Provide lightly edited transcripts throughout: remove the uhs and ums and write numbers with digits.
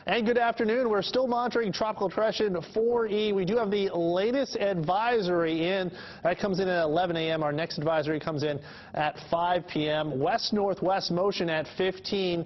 And good afternoon. We're still monitoring Tropical Depression 4E. We do have the latest advisory in. That comes in at 11 a.m. Our next advisory comes in at 5 p.m. West-northwest motion at 15.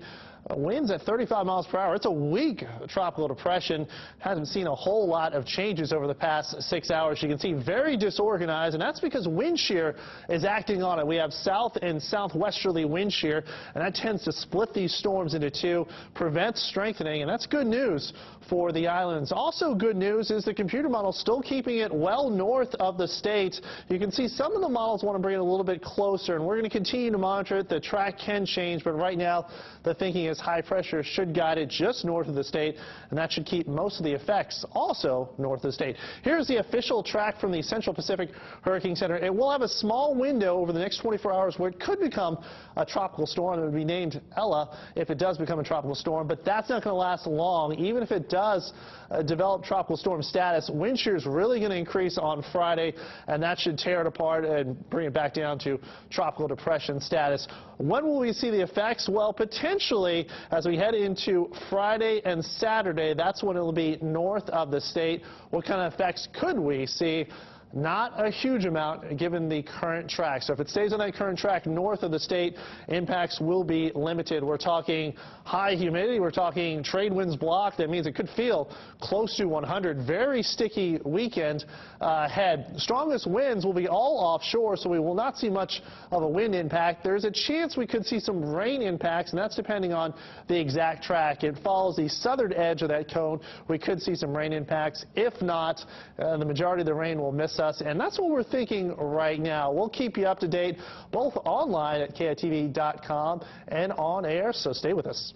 Winds at 35 miles per hour. It's a weak tropical depression. Hasn't seen a whole lot of changes over the past 6 hours. You can see very disorganized, and that's because wind shear is acting on it. We have south and southwesterly wind shear, and that tends to split these storms into two, prevents strengthening, and that's good news for the islands. Also good news is the computer model still keeping it well north of the state. You can see some of the models want to bring it a little bit closer, and we're going to continue to monitor it. The track can change, but right now the thinking is high pressure should guide it just north of the state, and that should keep most of the effects also north of the state. Here's the official track from the Central Pacific Hurricane Center. It will have a small window over the next 24 hours where it could become a tropical storm. It would be named Ella if it does become a tropical storm, but that's not going to last long. Even if it does develop tropical storm status, wind shear is really going to increase on Friday, and that should tear it apart and bring it back down to tropical depression status. When will we see the effects? Well, potentially as we head into Friday and Saturday. That's when it will be north of the state. What kind of effects could we see? Not a huge amount given the current track. So if it stays on that current track north of the state, impacts will be limited. We're talking high humidity. We're talking trade winds blocked. That means it could feel close to 100. Very sticky weekend ahead. Strongest winds will be all offshore, so we will not see much of a wind impact. There's a chance we could see some rain impacts, and that's depending on the exact track. It follows the southern edge of that cone. We could see some rain impacts. If not, the majority of the rain will miss us, and that's what we're thinking right now. We'll keep you up to date both online at KITV.com and on air, so stay with us.